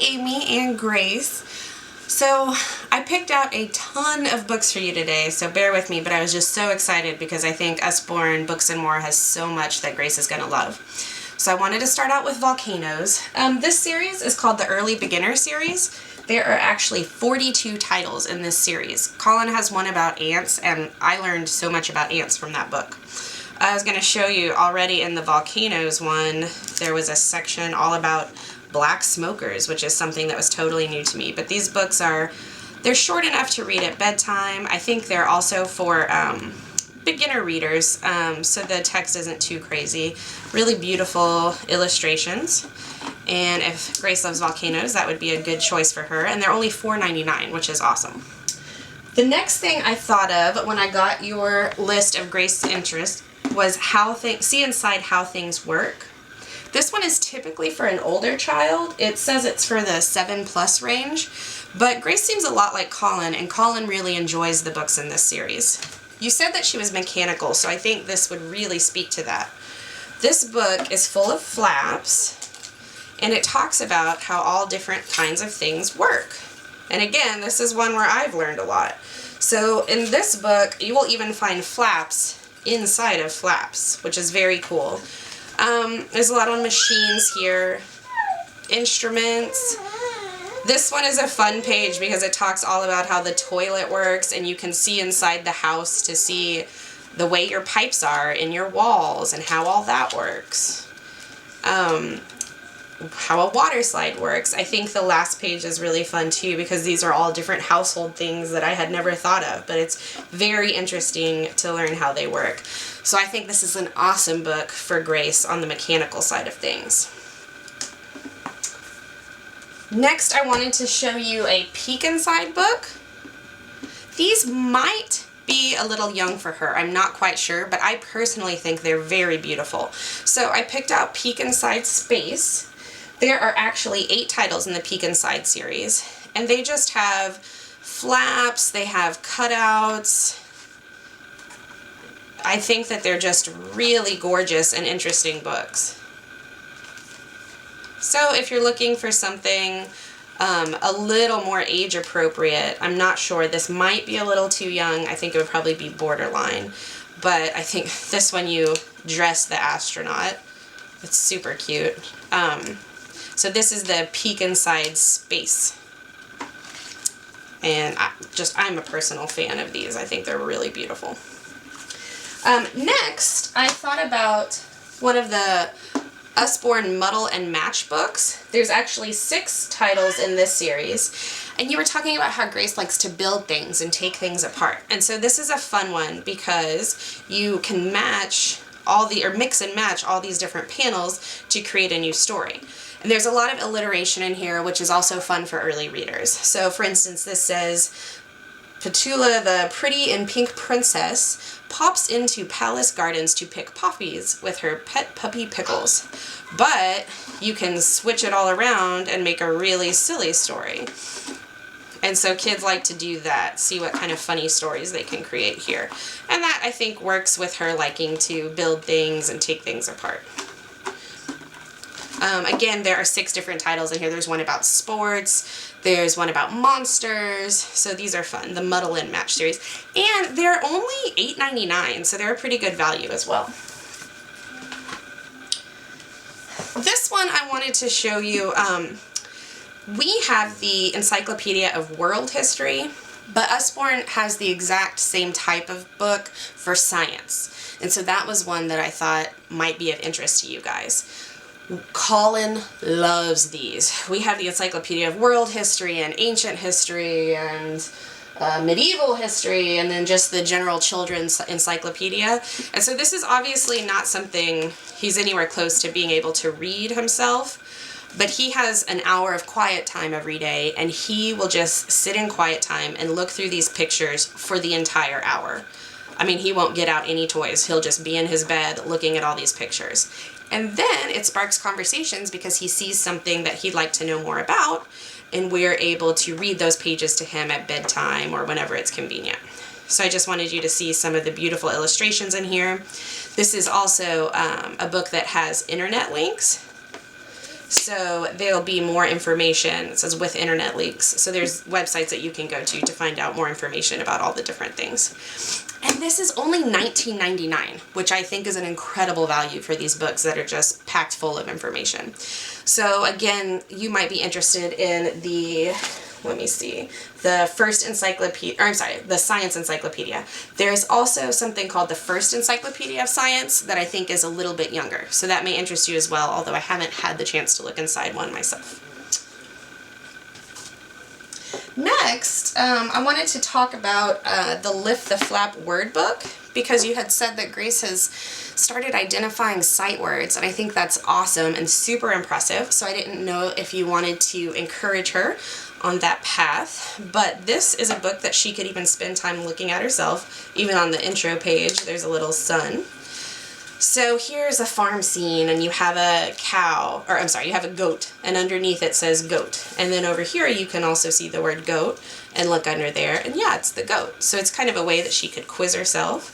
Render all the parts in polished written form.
Amy and Grace. So I picked out a ton of books for you today, so bear with me, but I was just so excited because I think Usborne Books and More has so much that Grace is going to love. So I wanted to start out with volcanoes. This series is called the Early Beginner series. There are actually 42 titles in this series. Colin has one about ants, and I learned so much about ants from that book. I was going to show you already in the volcanoes one, there was a section all about black smokers, which is something that was totally new to me. But these books they're short enough to read at bedtime. I think they're also for beginner readers, so the text isn't too crazy. Really beautiful illustrations. And if Grace loves volcanoes, that would be a good choice for her. And they're only $4.99, which is awesome. The next thing I thought of when I got your list of Grace's interests was see inside how things work. This one is typically for an older child. It says it's for the 7+ range, but Grace seems a lot like Colin, and Colin really enjoys the books in this series. You said that she was mechanical, so I think this would really speak to that. This book is full of flaps, and it talks about how all different kinds of things work. And again, this is one where I've learned a lot. So in this book, you will even find flaps inside of flaps, which is very cool. There's a lot of machines here, instruments. This one is a fun page because it talks all about how the toilet works, and you can see inside the house to see the way your pipes are in your walls and how all that works. How a water slide works. I think the last page is really fun too because these are all different household things that I had never thought of, but it's very interesting to learn how they work. So I think this is an awesome book for Grace on the mechanical side of things. Next, I wanted to show you a peek inside book. These might be a little young for her. I'm not quite sure, but I personally think they're very beautiful. So I picked out Peek Inside Space. There are actually 8 titles in the Peek Inside series, and they just have flaps, they have cutouts. I think that they're just really gorgeous and interesting books. So if you're looking for something a little more age appropriate, I'm not sure, this might be a little too young. I think it would probably be borderline, but I think this one you dress the astronaut. It's super cute. So this is the Peek Inside Space. And I'm a personal fan of these. I think they're really beautiful. Next, I thought about one of the Usborne Muddle and Match books. There's actually 6 titles in this series. And you were talking about how Grace likes to build things and take things apart. And so this is a fun one because you can mix and match all these different panels to create a new story. And there's a lot of alliteration in here, which is also fun for early readers. So for instance, this says, Petula, the pretty and pink princess, pops into Palace Gardens to pick poppies with her pet puppy Pickles. But you can switch it all around and make a really silly story. And so kids like to do that, see what kind of funny stories they can create here. And that, I think, works with her liking to build things and take things apart. Again, there are 6 different titles in here. There's one about sports, there's one about monsters, so these are fun, the Muddle and Match series. And they're only $8.99, so they're a pretty good value as well. This one I wanted to show you, we have the Encyclopedia of World History, but Usborne has the exact same type of book for science. And so that was one that I thought might be of interest to you guys. Colin loves these. We have the Encyclopedia of World History and Ancient History and Medieval History, and then just the general children's encyclopedia. And so this is obviously not something he's anywhere close to being able to read himself, but he has an hour of quiet time every day, and he will just sit in quiet time and look through these pictures for the entire hour. I mean, he won't get out any toys. He'll just be in his bed looking at all these pictures. And then it sparks conversations because he sees something that he'd like to know more about, and we're able to read those pages to him at bedtime or whenever it's convenient. So I just wanted you to see some of the beautiful illustrations in here. This is also a book that has internet links. So there'll be more information. It says with internet leaks. So there's websites that you can go to find out more information about all the different things. And this is only $19.99, which I think is an incredible value for these books that are just packed full of information. So again, you might be interested in the, let me see, the first encyclopedia, or I'm sorry, the science encyclopedia. There's also something called the first encyclopedia of science that I think is a little bit younger. So that may interest you as well, although I haven't had the chance to look inside one myself. Next, I wanted to talk about the Lift the Flap word book, because you had said that Grace has started identifying sight words, and I think that's awesome and super impressive. So I didn't know if you wanted to encourage her on that path, but this is a book that she could even spend time looking at herself. Even on the intro page, there's a little sun. So here's a farm scene, and you have a cow, or I'm sorry, you have a goat, and underneath it says goat. And then over here you can also see the word goat, and look under there, and yeah, it's the goat. So it's kind of a way that she could quiz herself.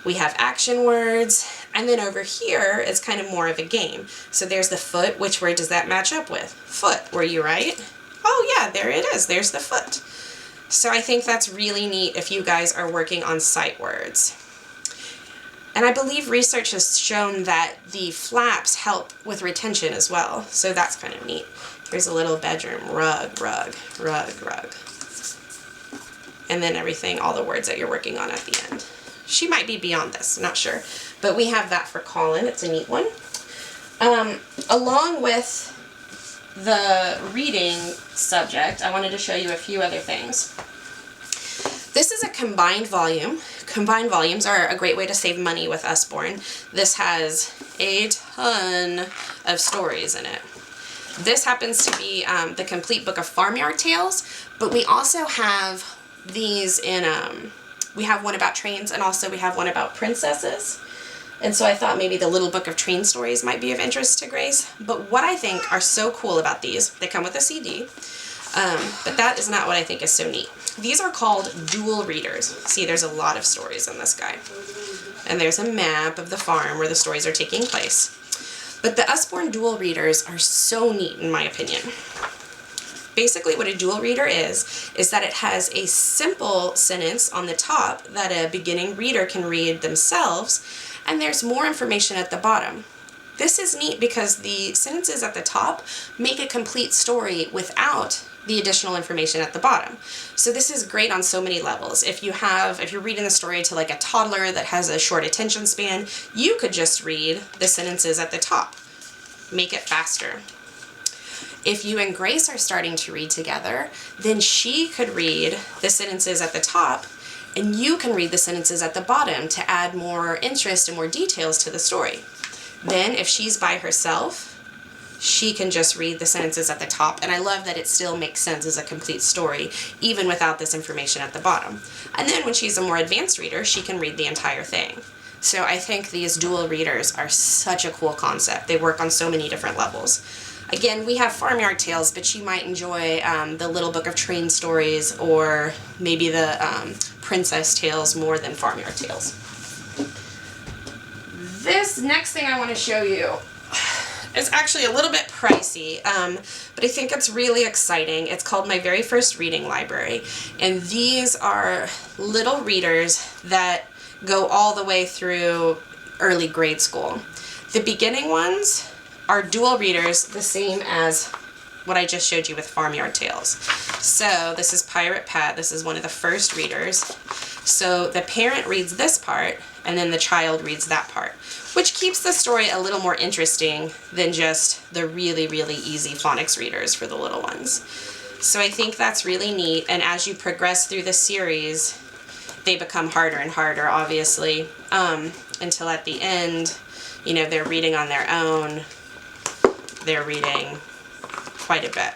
We have action words, and then over here is kind of more of a game. So there's the foot. Which word does that match up with? Foot. Were you right? Oh yeah, there it is. There's the foot. So I think that's really neat if you guys are working on sight words. And I believe research has shown that the flaps help with retention as well. So that's kind of neat. Here's a little bedroom. Rug, rug, rug, rug. And then everything, all the words that you're working on at the end. She might be beyond this, not sure. But we have that for Colin. It's a neat one. Along with the reading subject, I wanted to show you a few other things. This is a combined volume. Combined volumes are a great way to save money with Usborne. This has a ton of stories in it. This happens to be the complete book of Farmyard Tales, but we also have these in, we have one about trains, and also we have one about princesses. And so I thought maybe the little book of train stories might be of interest to Grace. But what I think are so cool about these, they come with a CD, but that is not what I think is so neat. These are called dual readers. See, there's a lot of stories in this guy. And there's a map of the farm where the stories are taking place. But the Usborne dual readers are so neat, in my opinion. Basically what a dual reader is that it has a simple sentence on the top that a beginning reader can read themselves, and there's more information at the bottom. This is neat because the sentences at the top make a complete story without the additional information at the bottom. So this is great on so many levels. If you're reading the story to like a toddler that has a short attention span, you could just read the sentences at the top. Make it faster. If you and Grace are starting to read together, then she could read the sentences at the top, and you can read the sentences at the bottom to add more interest and more details to the story. Then if she's by herself, she can just read the sentences at the top, and I love that it still makes sense as a complete story, even without this information at the bottom. And then when she's a more advanced reader, she can read the entire thing. So I think these dual readers are such a cool concept. They work on so many different levels. Again, we have Farmyard Tales, but you might enjoy the Little Book of Train Stories, or maybe the Princess Tales more than Farmyard Tales. This next thing I want to show you is actually a little bit pricey, but I think it's really exciting. It's called My Very First Reading Library, and these are little readers that go all the way through early grade school. The beginning ones are dual readers, the same as what I just showed you with Farmyard Tales. So this is Pirate Pat. This is one of the first readers. So the parent reads this part, and then the child reads that part, which keeps the story a little more interesting than just the really, really easy phonics readers for the little ones. So I think that's really neat, and as you progress through the series, they become harder and harder, obviously, until at the end, you know, they're reading on their own. They're reading quite a bit.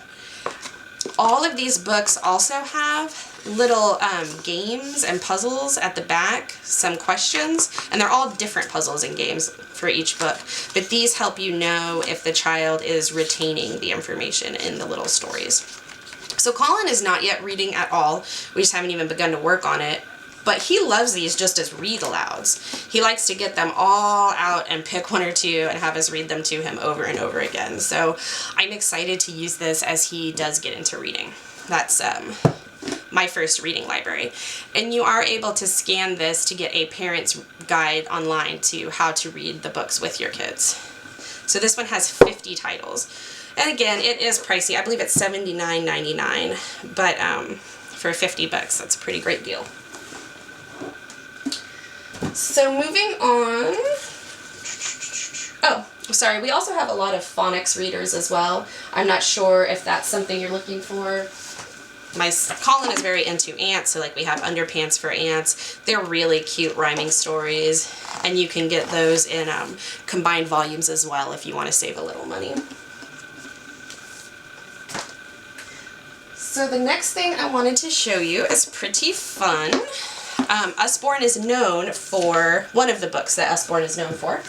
All of these books also have little games and puzzles at the back, some questions, and they're all different puzzles and games for each book, but these help you know if the child is retaining the information in the little stories. So Colin is not yet reading at all. We just haven't even begun to work on it. but he loves these just as read alouds. He likes to get them all out and pick one or two and have us read them to him over and over again. So I'm excited to use this as he does get into reading. That's my first reading library. And you are able to scan this to get a parent's guide online to how to read the books with your kids. So this one has 50 titles. And again, it is pricey. I believe it's $79.99, but for 50 bucks, that's a pretty great deal. So moving on. Oh, sorry, we also have a lot of phonics readers as well. I'm not sure if that's something you're looking for. Colin is very into ants, so like we have Underpants for Ants. They're really cute rhyming stories, and you can get those in combined volumes as well if you want to save a little money. So the next thing I wanted to show you is pretty fun. Usborne is known for, one of the books that Usborne is known for,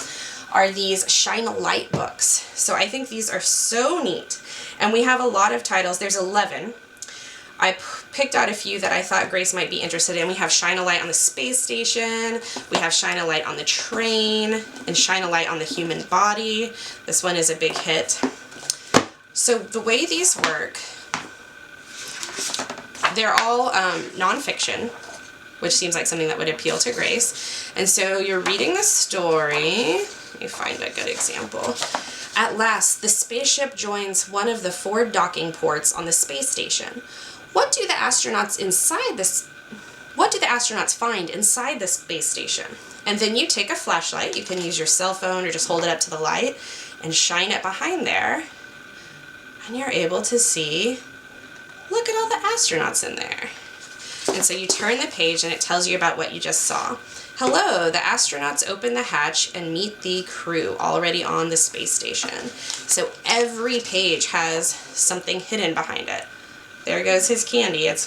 are these Shine a Light books. So I think these are so neat. And we have a lot of titles. There's 11. I picked out a few that I thought Grace might be interested in. We have Shine a Light on the space station, we have Shine a Light on the train, and Shine a Light on the human body. This one is a big hit. So the way these work, they're all nonfiction, which seems like something that would appeal to Grace. And so you're reading the story. Let me find a good example. At last, the spaceship joins one of the 4 docking ports on the space station. What do the astronauts find inside the space station? And then you take a flashlight, you can use your cell phone or just hold it up to the light and shine it behind there, and you're able to see, look at all the astronauts in there. And so you turn the page and it tells you about what you just saw. Hello, the astronauts open the hatch and meet the crew already on the space station. So every page has something hidden behind it. There goes his candy. It's